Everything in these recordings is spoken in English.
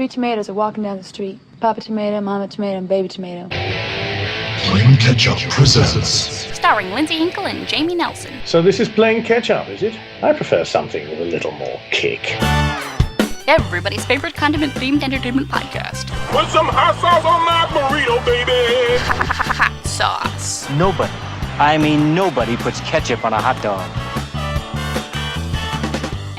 Three tomatoes are walking down the street. Papa tomato, mama tomato, and baby tomato. Plain Ketchup presents. Starring Lindsay Hinkle and Jamie Nelson. So this is Plain Ketchup, is it? I prefer something with a little more kick. Everybody's favorite condiment-themed entertainment podcast. Put some hot sauce on my burrito, baby! Hot sauce. Nobody puts ketchup on a hot dog.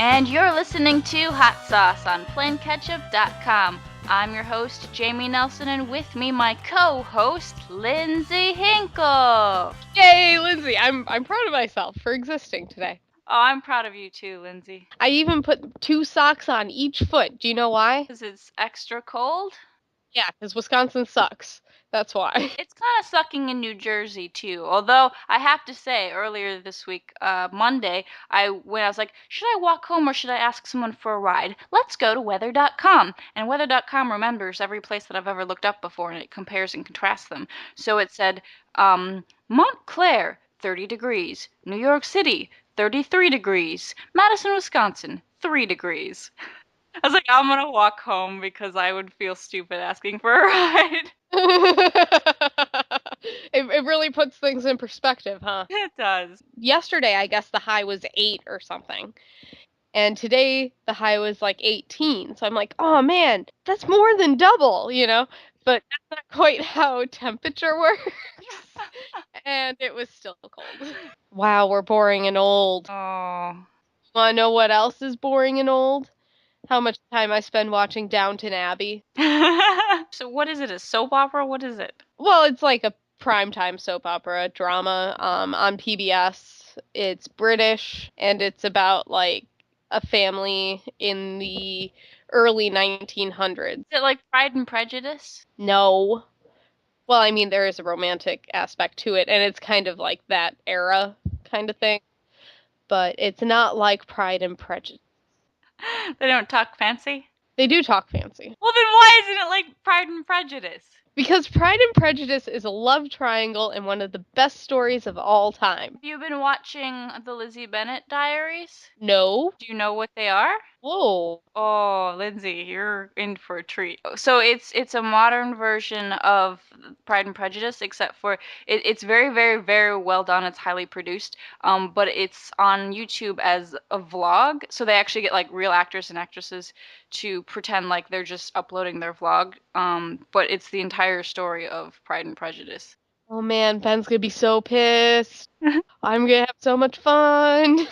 And you're listening to Hot Sauce on plainketchup.com. I'm your host, Jamie Nelson, and with me, my co-host, Lindsay Hinkle. Yay, Lindsay! I'm proud of myself for existing today. Oh, I'm proud of you too, Lindsay. I even put 2 socks on each foot. Do you know why? Because it's extra cold? Yeah, because Wisconsin sucks. That's why. It's kind of sucking in New Jersey, too. Although, I have to say, earlier this week, Monday, I was like, should I walk home or should I ask someone for a ride? Let's go to weather.com. And weather.com remembers every place that I've ever looked up before, and it compares and contrasts them. So it said, Montclair, 30 degrees. New York City, 33 degrees. Madison, Wisconsin, 3 degrees. I was like, I'm going to walk home because I would feel stupid asking for a ride. It really puts things in perspective, huh? It does. Yesterday, I guess the high was 8 or something. And today, the high was like 18. So I'm like, oh man, that's more than double, you know? But that's not quite how temperature works. And it was still cold. Wow, we're boring and old. Oh. Want to know what else is boring and old? How much time I spend watching Downton Abbey. So what is it, a soap opera? What is it? Well, it's like a primetime soap opera drama on PBS. It's British, and it's about, like, a family in the early 1900s. Is it like Pride and Prejudice? No. Well, I mean, there is a romantic aspect to it, and it's kind of like that era kind of thing. But it's not like Pride and Prejudice. They don't talk fancy? They do talk fancy. Well, then why isn't it like Pride and Prejudice? Because Pride and Prejudice is a love triangle and one of the best stories of all time. Have you been watching the Lizzie Bennet Diaries? No. Do you know what they are? Whoa. Oh, Lindsay, you're in for a treat. So it's a modern version of Pride and Prejudice, except for it's very, very, very well done. It's highly produced, but it's on YouTube as a vlog. So they actually get like real actors and actresses to pretend like they're just uploading their vlog. But it's the entire story of Pride and Prejudice. Oh man, Ben's gonna be so pissed. I'm gonna have so much fun.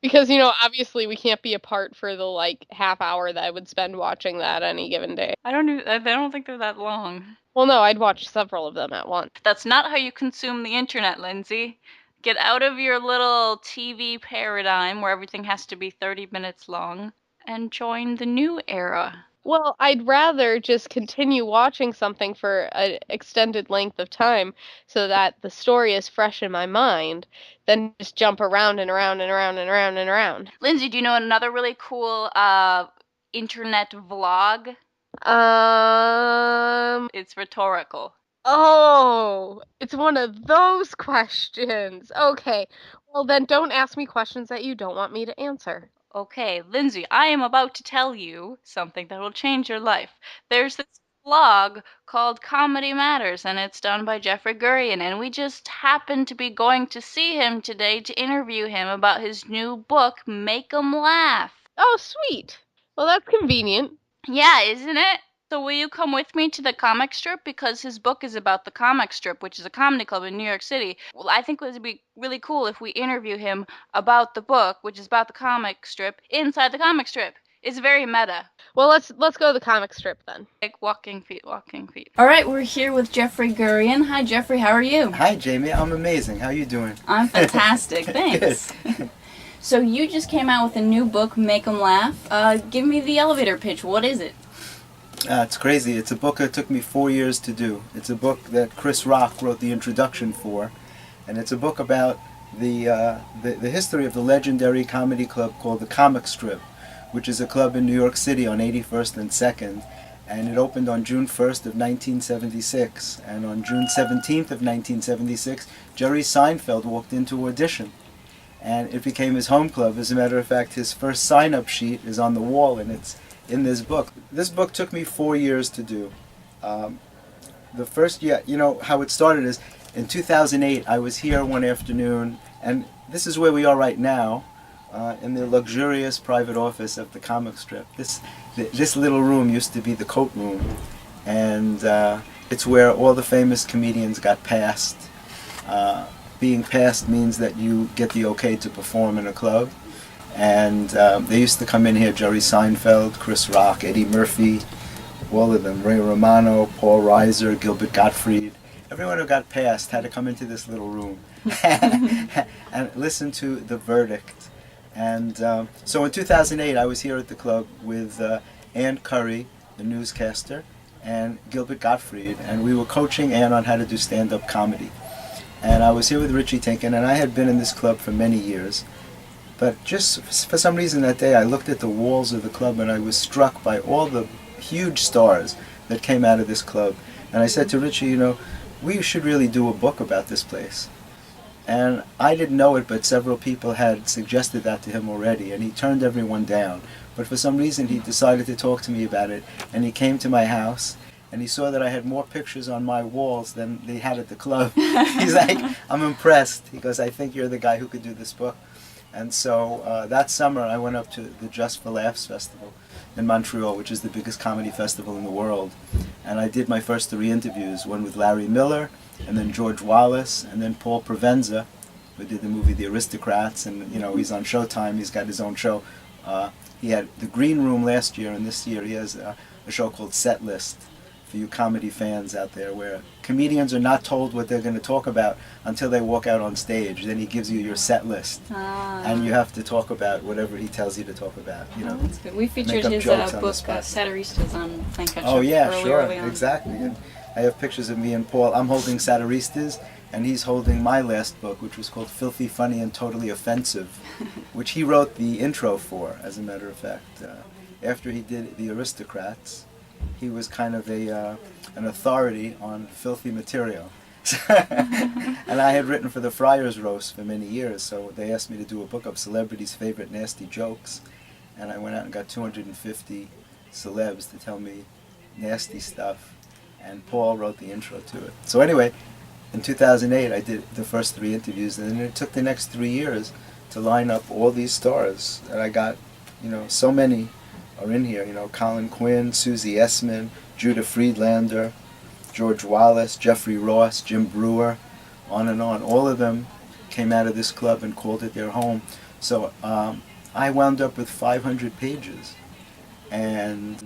Because, you know, obviously we can't be apart for the, like, half hour that I would spend watching that any given day. I don't think they're that long. Well, no, I'd watch several of them at once. That's not how you consume the internet, Lindsay. Get out of your little TV paradigm where everything has to be 30 minutes long and join the new era. Well, I'd rather just continue watching something for an extended length of time so that the story is fresh in my mind than just jump around and around and around and around and around. Lindsay, do you know another really cool internet vlog? It's rhetorical. Oh, it's one of those questions. Okay, well then don't ask me questions that you don't want me to answer. Okay, Lindsay, I am about to tell you something that will change your life. There's this vlog called Comedy Matters, and it's done by Jeffrey Gurian, and we just happened to be going to see him today to interview him about his new book, Make 'em Laugh. Oh, sweet. Well, that's convenient. Yeah, isn't it? So will you come with me to the comic strip? Because his book is about the comic strip, which is a comedy club in New York City. Well, I think it would be really cool if we interview him about the book, which is about the comic strip, inside the comic strip. It's very meta. Well, let's go to the comic strip then. Like walking feet. All right, we're here with Jeffrey Gurian. Hi, Jeffrey. How are you? Hi, Jamie. I'm amazing. How you doing? I'm fantastic. Thanks. So you just came out with a new book, Make 'em Laugh. Give me the elevator pitch. What is it? It's crazy. It's a book that took me 4 years to do. It's a book that Chris Rock wrote the introduction for, and it's a book about the history of the legendary comedy club called the Comic Strip, which is a club in New York City on 81st and 2nd, and it opened on June 1st of 1976, and on June 17th of 1976, Jerry Seinfeld walked into audition, and it became his home club. As a matter of fact, his first sign-up sheet is on the wall, and it's in this book. This book took me 4 years to do. The first year, you know, how it started is in 2008, I was here one afternoon, and this is where we are right now, in the luxurious private office of the comic strip. This little room used to be the coat room, and it's where all the famous comedians got passed. Being passed means that you get the okay to perform in a club. And they used to come in here, Jerry Seinfeld, Chris Rock, Eddie Murphy, all of them, Ray Romano, Paul Reiser, Gilbert Gottfried. Everyone who got passed had to come into this little room and listen to the verdict. And so in 2008, I was here at the club with Ann Curry, the newscaster, and Gilbert Gottfried, and we were coaching Ann on how to do stand-up comedy. And I was here with Richie Tinkin, and I had been in this club for many years. But just for some reason that day, I looked at the walls of the club and I was struck by all the huge stars that came out of this club. And I said to Richie, you know, we should really do a book about this place. And I didn't know it, but several people had suggested that to him already, and he turned everyone down. But for some reason, he decided to talk to me about it, and he came to my house, and he saw that I had more pictures on my walls than they had at the club. He's like, I'm impressed. He goes, I think you're the guy who could do this book. And so that summer I went up to the Just for Laughs Festival in Montreal, which is the biggest comedy festival in the world. And I did my first 3 interviews, one with Larry Miller, and then George Wallace, and then Paul Provenza, who did the movie The Aristocrats, and you know, he's on Showtime, he's got his own show. He had the Green Room last year, and this year he has a show called Set List, for you comedy fans out there, where comedians are not told what they're going to talk about until they walk out on stage. Then he gives you your set list, and you have to talk about whatever he tells you to talk about. You know, that's good. We featured his book, Satiristas, on Playing Catch Up. Oh yeah, early on. Exactly. And I have pictures of me and Paul. I'm holding Satiristas, and he's holding my last book, which was called Filthy, Funny, and Totally Offensive, which he wrote the intro for, as a matter of fact. After he did The Aristocrats, he was kind of an authority on filthy material. And I had written for the Friars Roast for many years, so they asked me to do a book of celebrities' favorite nasty jokes, and I went out and got 250 celebs to tell me nasty stuff, and Paul wrote the intro to it. So anyway, in 2008 I did the first 3 interviews, and then it took the next 3 years to line up all these stars, and I got, you know, so many are in here, you know, Colin Quinn, Susie Essman, Judah Friedlander, George Wallace, Jeffrey Ross, Jim Brewer, on and on. All of them came out of this club and called it their home. So I wound up with 500 pages. And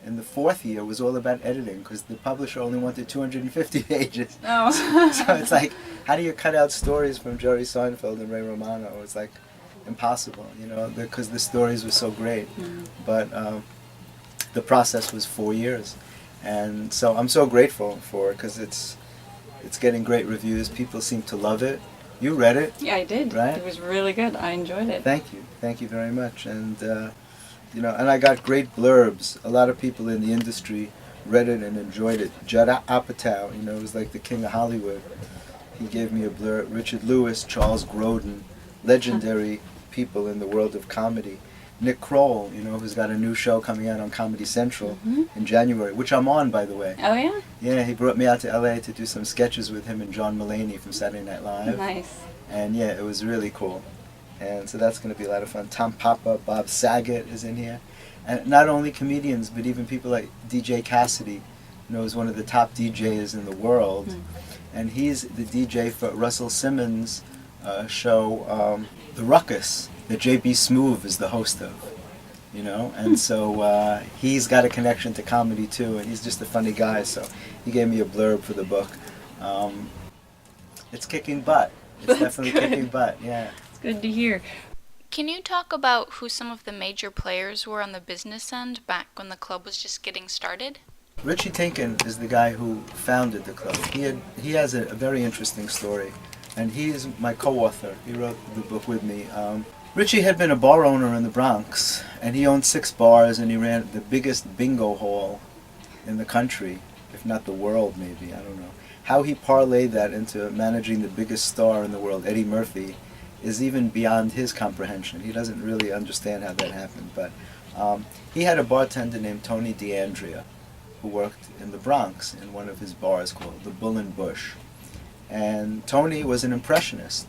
in the 4th year, it was all about editing, because the publisher only wanted 250 pages. Oh. So it's like, how do you cut out stories from Jerry Seinfeld and Ray Romano? It's like impossible, you know, because the stories were so great. But the process was 4 years, and so I'm so grateful for it, because it's getting great reviews. People seem to love it. You read it? Yeah, I did. Right? It was really good. I enjoyed it. Thank you very much. And you know, and I got great blurbs. A lot of people in the industry read it and enjoyed it. Judd Apatow, you know, was like the king of Hollywood. He gave me a blurb. Richard Lewis, Charles Grodin, legendary people in the world of comedy. Nick Kroll, you know, who's got a new show coming out on Comedy Central in January, which I'm on, by the way. Oh, yeah? Yeah, he brought me out to LA to do some sketches with him and John Mulaney from Saturday Night Live. Nice. And yeah, it was really cool. And so that's going to be a lot of fun. Tom Papa, Bob Saget is in here. And not only comedians, but even people like DJ Cassidy, you know, is one of the top DJs in the world. And he's the DJ for Russell Simmons' show, The Ruckus, that J.B. Smoove is the host of, you know, and so he's got a connection to comedy too, and he's just a funny guy, so he gave me a blurb for the book. It's kicking butt. It's definitely kicking butt, yeah. It's good to hear. Can you talk about who some of the major players were on the business end back when the club was just getting started? Richie Tinkin is the guy who founded the club. He has a very interesting story, and he is my co-author. He wrote the book with me. Richie had been a bar owner in the Bronx, and he owned 6 bars, and he ran the biggest bingo hall in the country, if not the world maybe, I don't know. How he parlayed that into managing the biggest star in the world, Eddie Murphy, is even beyond his comprehension. He doesn't really understand how that happened, but He had a bartender named Tony DeAndrea who worked in the Bronx in one of his bars called the Bull and Bush. And Tony was an impressionist.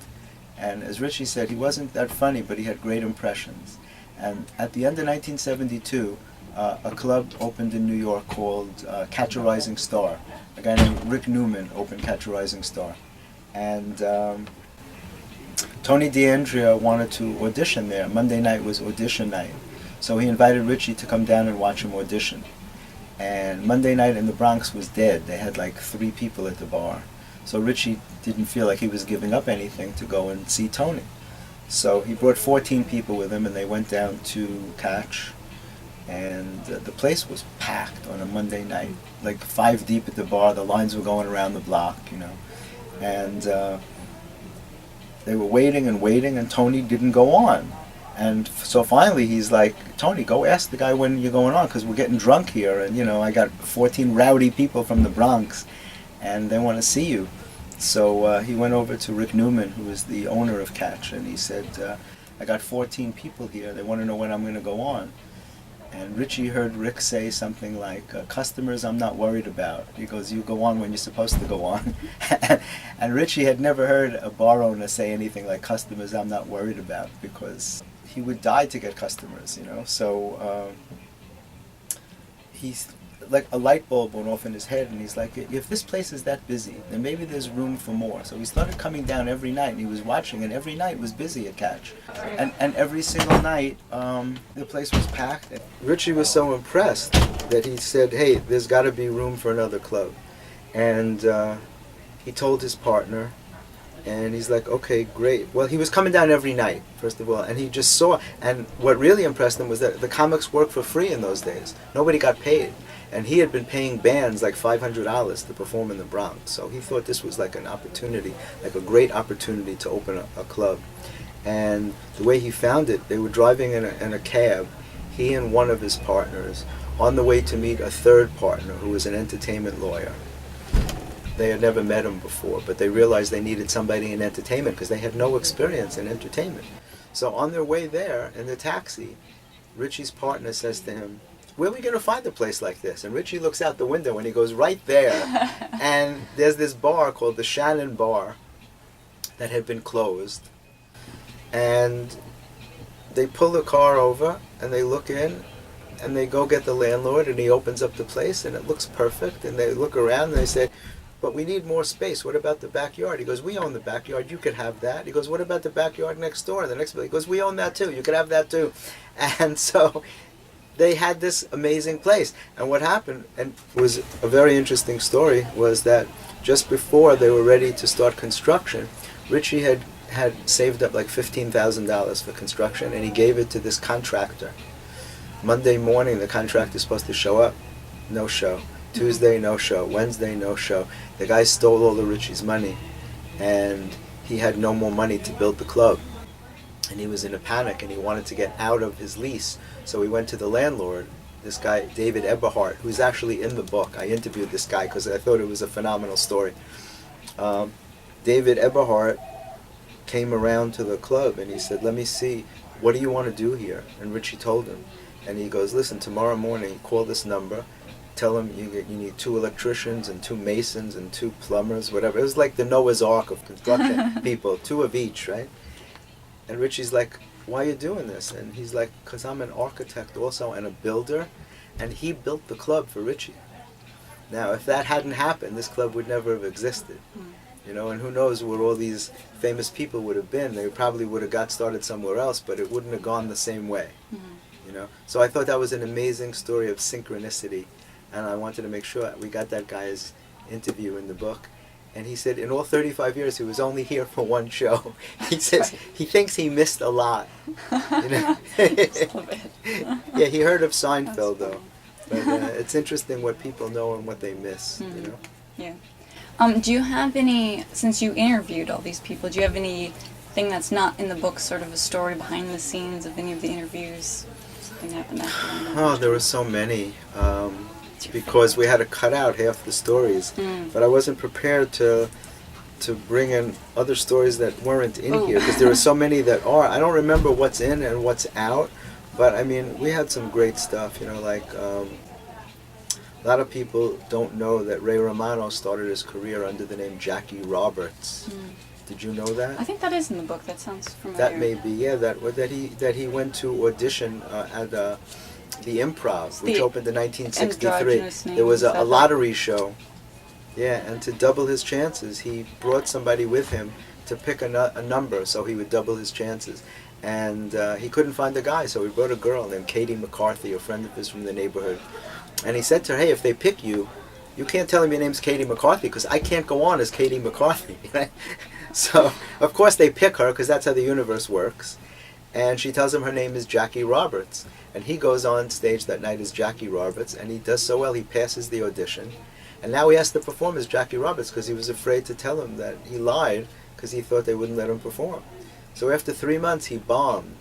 And as Richie said, he wasn't that funny, but he had great impressions. And at the end of 1972, a club opened in New York called Catch a Rising Star. A guy named Rick Newman opened Catch a Rising Star. And Tony DeAndrea wanted to audition there. Monday night was audition night. So he invited Richie to come down and watch him audition. And Monday night in the Bronx was dead. They had like 3 people at the bar. So Richie didn't feel like he was giving up anything to go and see Tony. So he brought 14 people with him, and they went down to Catch. And the place was packed on a Monday night, like 5 deep at the bar. The lines were going around the block, you know. And they were waiting and waiting, and Tony didn't go on. And so finally he's like, Tony, go ask the guy when you're going on, because we're getting drunk here, and you know, I got 14 rowdy people from the Bronx, and they want to see you. So he went over to Rick Newman, who is the owner of Catch, and he said, I got 14 people here, they want to know when I'm going to go on. And Richie heard Rick say something like, customers I'm not worried about. He goes, you go on when you're supposed to go on. And Richie had never heard a bar owner say anything like, customers I'm not worried about, because he would die to get customers, you know. So he's like, a light bulb went off in his head, and he's like, if this place is that busy, then maybe there's room for more. So he started coming down every night, and he was watching, and every night was busy at Catch. And every single night, the place was packed. Richie was so impressed that he said, hey, there's got to be room for another club. And he told his partner, and he's like, okay, great. Well, he was coming down every night, first of all, and he just saw, and what really impressed him was that the comics worked for free in those days. Nobody got paid. And he had been paying bands like $500 to perform in the Bronx. So he thought this was like an opportunity, like a great opportunity to open a club. And the way he found it, they were driving in a cab, he and one of his partners, on the way to meet a third partner who was an entertainment lawyer. They had never met him before, but they realized they needed somebody in entertainment because they had no experience in entertainment. So on their way there, in the taxi, Richie's partner says to him, where are we going to find a place like this? And Richie looks out the window and he goes, right there. And there's this bar called the Shannon Bar that had been closed. And they pull the car over and they look in and they go get the landlord, and he opens up the place and it looks perfect. And they look around and they say, but we need more space. What about the backyard? He goes, we own the backyard. You could have that. He goes, what about the backyard next door? The next building. He goes, we own that too. You could have that too. And so they had this amazing place. And what happened, and was a very interesting story, was that just before they were ready to start construction, Richie had saved up like $15,000 for construction, and he gave it to this contractor. Monday morning, the contractor's supposed to show up. No show. Tuesday, no show. Wednesday, no show. The guy stole all of Richie's money, and he had no more money to build the club. And he was in a panic, and he wanted to get out of his lease. So he went to the landlord, this guy, David Eberhardt, who's actually in the book. I interviewed this guy because I thought it was a phenomenal story. David Eberhardt came around to the club, and he said, let me see, what do you want to do here? And Richie told him. And he goes, listen, tomorrow morning, call this number. Tell him you need 2 electricians and 2 masons and 2 plumbers, whatever. It was like the Noah's Ark of construction people, 2 of each, right? And Richie's like, why are you doing this? And he's like, because I'm an architect also and a builder. And he built the club for Richie. Now, if that hadn't happened, this club would never have existed. You know, and who knows where all these famous people would have been. They probably would have got started somewhere else, but it wouldn't have gone the same way. You know, so I thought that was an amazing story of synchronicity. And I wanted to make sure we got that guy's interview in the book. And he said in all 35 years he was only here for 1 show. He says he thinks he missed a lot. You know? Yeah, he heard of Seinfeld though. But it's interesting what people know and what they miss, you know? Yeah. Do you have any, since you interviewed all these people, do you have anything that's not in the book, sort of a story behind the scenes of any of the interviews? Something happened after that? Oh, there were so many. Because we had to cut out half the stories. But I wasn't prepared to bring in other stories that weren't in here, because there were so many that are. I don't remember what's in and what's out, But I mean, we had some great stuff, you know, like a lot of people don't know that Ray Romano started his career under the name Jackie Roberts. Did you know that? I think that is in the book. That sounds familiar. That may be, yeah. That he went to audition at the Improv, which opened in 1963. There was a lottery show, yeah. And to double his chances, he brought somebody with him to pick a number, so he would double his chances. And he couldn't find a guy, so he brought a girl named Katie McCarthy, a friend of his from the neighborhood. And he said to her, "Hey, if they pick you, you can't tell them your name's Katie McCarthy because I can't go on as Katie McCarthy." So, of course, they pick her because that's how the universe works. And she tells him her name is Jackie Roberts. And he goes on stage that night as Jackie Roberts, and he does so well, he passes the audition. And now he has to perform as Jackie Roberts because he was afraid to tell him that he lied because he thought they wouldn't let him perform. So after 3 months, he bombed.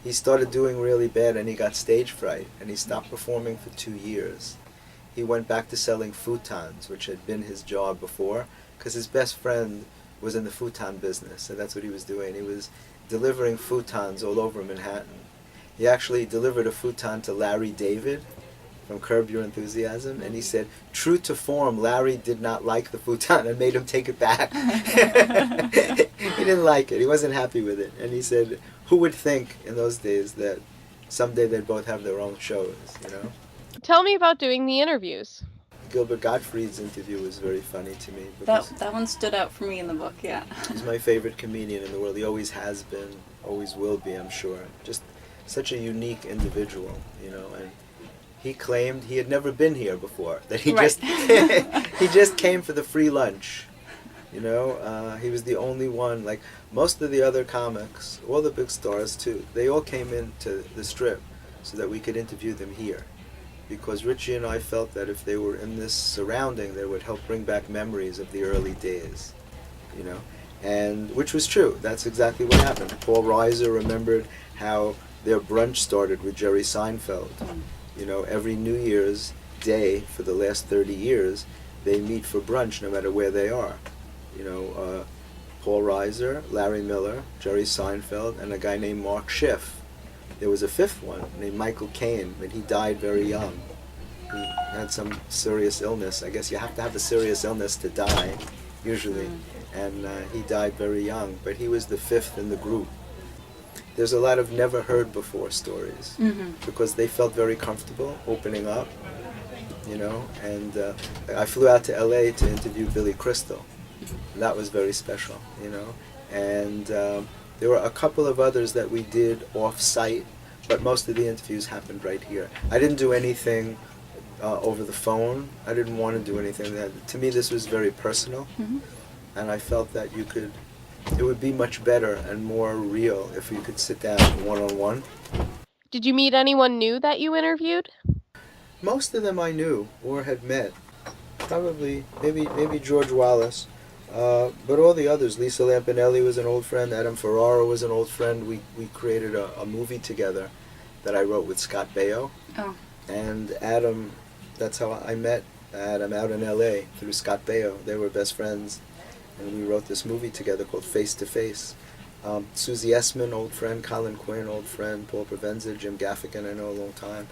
He started doing really bad, and he got stage fright, and he stopped performing for 2 years. He went back to selling futons, which had been his job before, because his best friend was in the futon business, so that's what he was doing. He was delivering futons all over Manhattan. He actually delivered a futon to Larry David from Curb Your Enthusiasm, and he said, true to form, Larry did not like the futon and made him take it back. He didn't like it. He wasn't happy with it. And he said, who would think in those days that someday they'd both have their own shows, you know? Tell me about doing the interviews. Gilbert Gottfried's interview was very funny to me. That one stood out for me in the book, yeah. He's my favorite comedian in the world. He always has been, always will be, I'm sure. Just such a unique individual, you know. And he claimed he had never been here before. That he just he just came for the free lunch, you know. He was the only one. Like most of the other comics, all the big stars too, they all came into the Strip so that we could interview them here. Because Richie and I felt that if they were in this surrounding, they would help bring back memories of the early days, you know, and which was true. That's exactly what happened. Paul Reiser remembered how their brunch started with Jerry Seinfeld. You know, every New Year's Day for the last 30 years, they meet for brunch no matter where they are. You know, Paul Reiser, Larry Miller, Jerry Seinfeld, and a guy named Mark Schiff. There was a fifth one named Michael Caine, but he died very young. He had some serious illness. I guess you have to have a serious illness to die, usually. And he died very young, but he was the fifth in the group. There's a lot of never heard before stories because they felt very comfortable opening up, you know. And I flew out to LA to interview Billy Crystal. That was very special, you know. And there were a couple of others that we did off-site, but most of the interviews happened right here. I didn't do anything over the phone. I didn't want to do anything. To me, this was very personal, and I felt that it would be much better and more real if you could sit down one-on-one. Did you meet anyone new that you interviewed? Most of them I knew or had met. Probably, maybe George Wallace. But all the others, Lisa Lampanelli was an old friend, Adam Ferrara was an old friend. We created a movie together that I wrote with Scott Baio. Oh. And Adam, that's how I met Adam out in LA through Scott Baio. They were best friends. And we wrote this movie together called Face to Face. Susie Essman, old friend, Colin Quinn, old friend, Paul Provenza, Jim Gaffigan, I know a long time.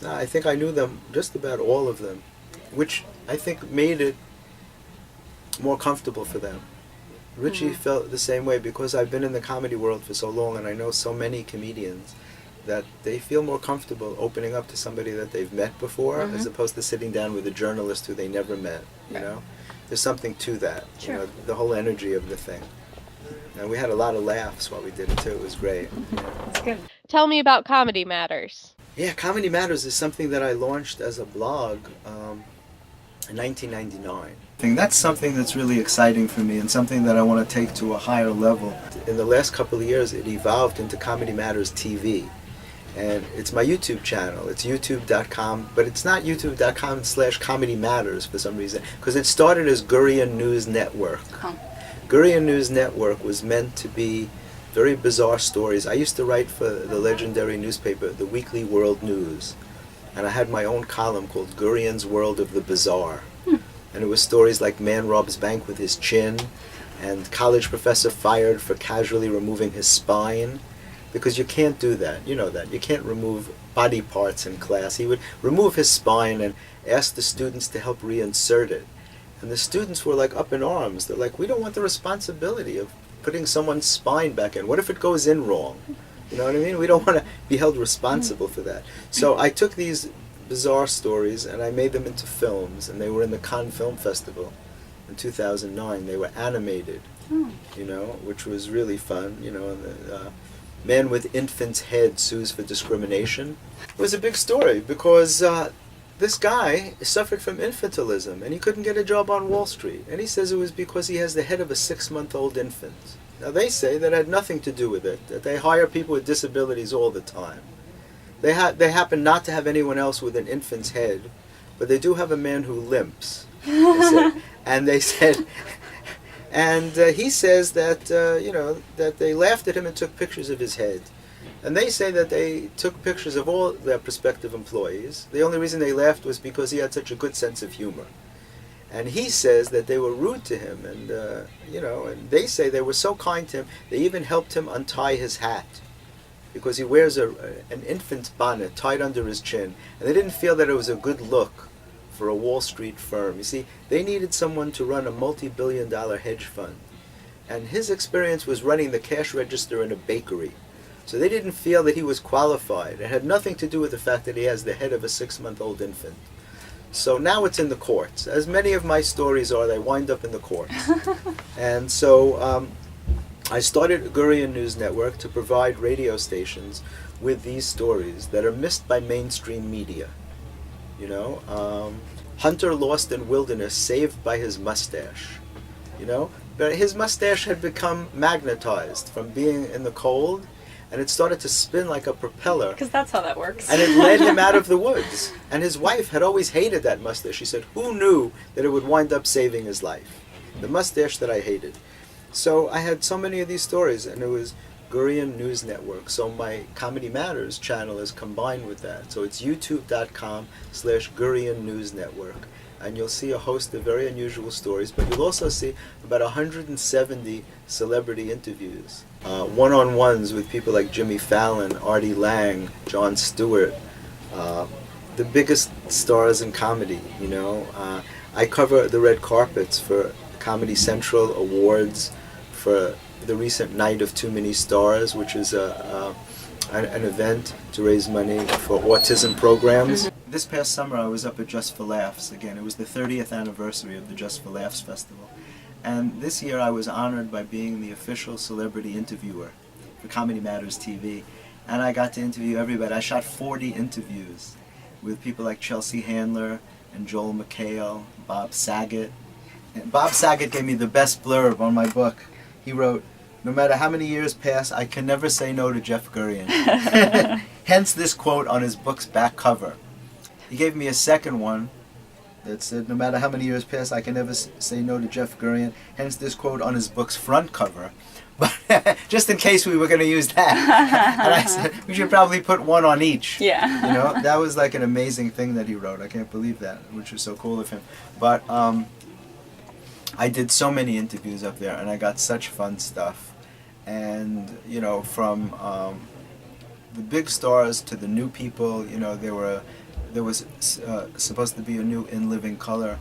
I think I knew them, just about all of them, which I think made it more comfortable for them. Richie felt the same way because I've been in the comedy world for so long and I know so many comedians that they feel more comfortable opening up to somebody that they've met before as opposed to sitting down with a journalist who they never met, you know? There's something to that, you know, the whole energy of the thing. And we had a lot of laughs while we did it too. It was great. That's good. Tell me about Comedy Matters. Yeah, Comedy Matters is something that I launched as a blog in 1999. That's something that's really exciting for me and something that I want to take to a higher level. In the last couple of years, it evolved into Comedy Matters TV. And it's my YouTube channel. It's youtube.com, but it's not youtube.com/Comedy Matters for some reason, because it started as Gurian News Network. Gurian News Network was meant to be very bizarre stories. I used to write for the legendary newspaper, the Weekly World News, and I had my own column called Gurian's World of the Bizarre. And it was stories like man robs bank with his chin, and college professor fired for casually removing his spine, because you can't do that. You know that. You can't remove body parts in class. He would remove his spine and ask the students to help reinsert it. And the students were like up in arms. They're like, we don't want the responsibility of putting someone's spine back in. What if it goes in wrong? You know what I mean? We don't want to be held responsible for that. So I took these bizarre stories and I made them into films, and they were in the Cannes Film Festival in 2009. They were animated, you know, which was really fun. You know, and the Man with Infant's Head Sues for Discrimination. It was a big story because this guy suffered from infantilism and he couldn't get a job on Wall Street. And he says it was because he has the head of a 6-month-old infant. Now they say that had nothing to do with it, that they hire people with disabilities all the time. They happen not to have anyone else with an infant's head, but they do have a man who limps. They said. And they said, and he says that, you know, that they laughed at him and took pictures of his head. And they say that they took pictures of all their prospective employees. The only reason they laughed was because he had such a good sense of humor. And he says that they were rude to him, and you know, and they say they were so kind to him, they even helped him untie his hat, because he wears an infant's bonnet tied under his chin, and they didn't feel that it was a good look for a Wall Street firm. You see, they needed someone to run a multi-billion-dollar hedge fund, and his experience was running the cash register in a bakery. So they didn't feel that he was qualified. It had nothing to do with the fact that he has the head of a 6-month-old infant. So now it's in the courts. As many of my stories are, they wind up in the courts. And so I started Gurian News Network to provide radio stations with these stories that are missed by mainstream media. You know, Hunter lost in wilderness, saved by his mustache. You know, but his mustache had become magnetized from being in the cold, and it started to spin like a propeller. Because that's how that works. And it led him out of the woods. And his wife had always hated that mustache. She said, who knew that it would wind up saving his life? The mustache that I hated. So I had so many of these stories, and it was Gurian News Network. So my Comedy Matters channel is combined with that. So it's youtube.com/Gurian News Network. And you'll see a host of very unusual stories, but you'll also see about 170 celebrity interviews. One-on-ones with people like Jimmy Fallon, Artie Lang, Jon Stewart, the biggest stars in comedy, you know. I cover the red carpets for Comedy Central Awards, for the recent Night of Too Many Stars, which is an event to raise money for autism programs. This past summer I was up at Just for Laughs again. It was the 30th anniversary of the Just for Laughs Festival. And this year I was honored by being the official celebrity interviewer for Comedy Matters TV. And I got to interview everybody. I shot 40 interviews with people like Chelsea Handler and Joel McHale, Bob Saget. And Bob Saget gave me the best blurb on my book. He wrote, "No matter how many years pass, I can never say no to Jeff Gurian." Hence this quote on his book's back cover. He gave me a second one that said, "No matter how many years pass, I can never say no to Jeff Gurian." Hence this quote on his book's front cover. But just in case we were going to use that. And I said, we should probably put one on each. Yeah. You know, that was like an amazing thing that he wrote. I can't believe that, which was so cool of him. But I did so many interviews up there, and I got such fun stuff. And, you know, from the big stars to the new people, you know, there was supposed to be a new In Living Color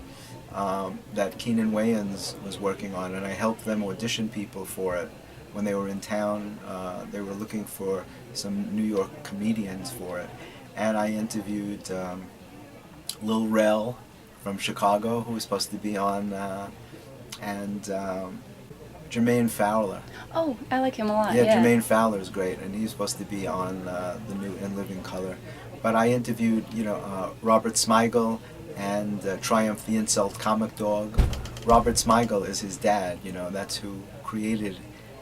that Keenan Wayans was working on, and I helped them audition people for it when they were in town. They were looking for some New York comedians for it, and I interviewed Lil Rel from Chicago, who was supposed to be on, and Jermaine Fowler. Oh, I like him a lot. Yeah, Jermaine Fowler is great, and he's supposed to be on the new In Living Color. But I interviewed, you know, Robert Smigel and Triumph the Insult Comic Dog. Robert Smigel is his dad, you know, that's who created.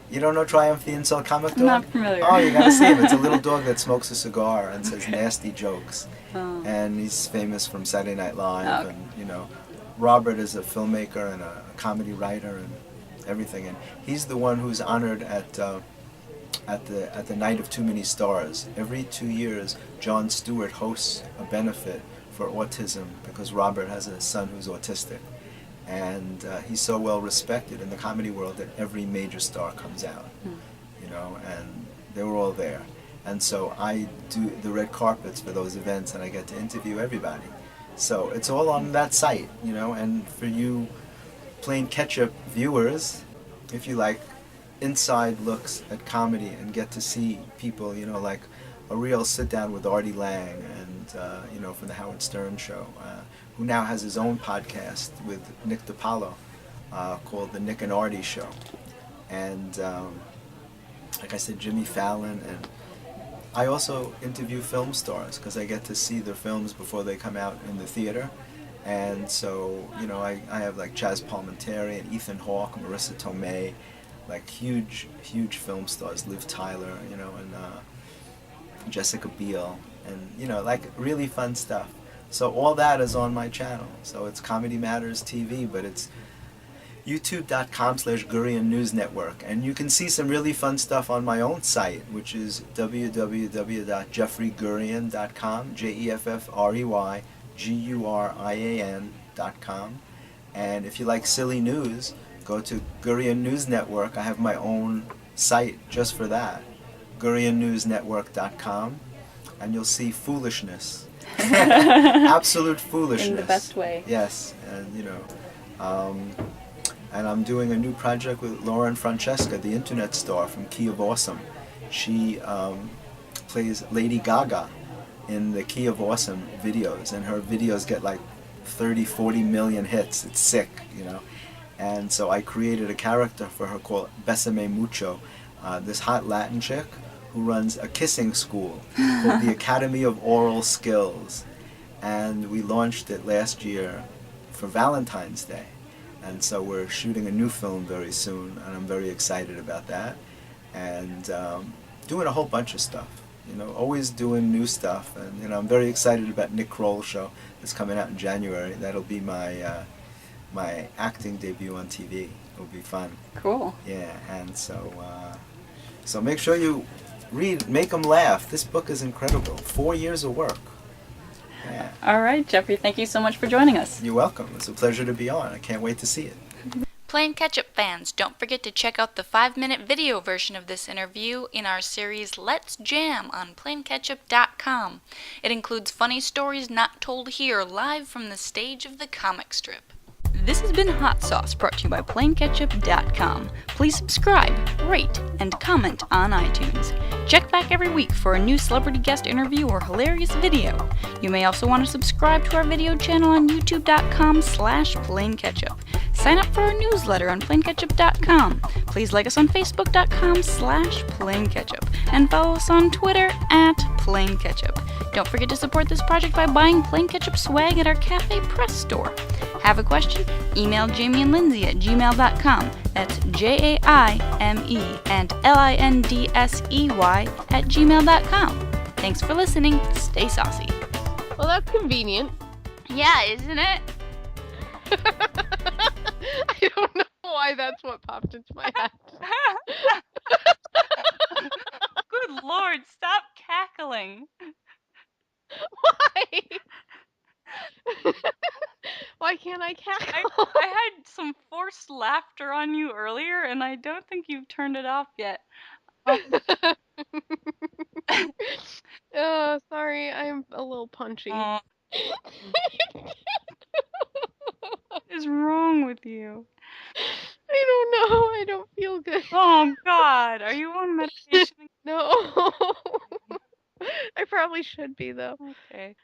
You don't know Triumph the Insult Comic Dog? I'm not familiar. Oh, you gotta see him. It's a little dog that smokes a cigar and says nasty jokes. Oh. And he's famous from Saturday Night Live, Okay. and, you know, Robert is a filmmaker and a comedy writer and everything, and he's the one who's honored at the Night of Too Many Stars. Every 2 years, Jon Stewart hosts a benefit for autism because Robert has a son who's autistic, and he's so well respected in the comedy world that every major star comes out, you know, and They were all there. And so I do the red carpets for those events, and I get to interview everybody. So it's all on that site, and for you plain ketchup viewers, if you like inside looks at comedy and get to see people, like a real sit down with Artie Lang and, from the Howard Stern show, who now has his own podcast with Nick DiPaolo called The Nick and Artie Show. And like I said, Jimmy Fallon, and I also interview film stars because I get to see their films before they come out in the theater. And so, I have like Chaz Palminteri and Ethan Hawke, Marissa Tomei, like huge film stars, Liv Tyler, and Jessica Biel, and like really fun stuff. So all that is on my channel. So it's Comedy Matters TV, but it's youtube.com/Gurian News Network. And you can see some really fun stuff on my own site, which is www.jeffreygurian.com, JEFFREYGURIAN.com. And if you like silly news, go to Gurian News Network. I have my own site just for that, GurianNewsNetwork.com, and you'll see foolishness. Absolute foolishness. In the best way. Yes, and and I'm doing a new project with Lauren Francesca, the internet star from Key of Awesome. She plays Lady Gaga in the Key of Awesome videos, and her videos get like 30-40 million hits. It's sick, And so I created a character for her called Besame Mucho, this hot Latin chick who runs a kissing school called the Academy of Oral Skills. And we launched it last year for Valentine's Day. And so we're shooting a new film very soon, and I'm very excited about that. And doing a whole bunch of stuff, always doing new stuff. And I'm very excited about Nick Kroll's show that's coming out in January. That'll be my my acting debut on TV. It'll be fun. Cool. Yeah, and so so make sure you read, make them laugh. This book is incredible. 4 years of work. Yeah. All right, Jeffrey, thank you so much for joining us. You're welcome. It's a pleasure to be on. I can't wait to see it. Plain Ketchup fans, don't forget to check out the 5-minute video version of this interview in our series Let's Jam on plainketchup.com. It includes funny stories not told here, live from the stage of the comic strip. This has been Hot Sauce, brought to you by plainketchup.com. Please subscribe, rate, and comment on iTunes. Check back every week for a new celebrity guest interview or hilarious video. You may also want to subscribe to our video channel on youtube.com/plainketchup. Sign up for our newsletter on plainketchup.com. Please like us on facebook.com/plainketchup and follow us on Twitter @plainketchup. Don't forget to support this project by buying Plain Ketchup swag at our Cafe Press store. Have a question? Email Jamie and Lindsay at gmail.com. That's JAIME and LINDSEY at gmail.com. Thanks for listening. Stay saucy. Well, that's convenient. Yeah, isn't it? I don't know why that's what popped into my head. Good Lord, stop cackling. Why? Why can't I cackle? I had some forced laughter on you earlier, and I don't think you've turned it off yet. Oh, sorry, I'm a little punchy. What is wrong with you? I don't know. I don't feel good. Oh, God. Are you on medication? No. I probably should be, though. Okay.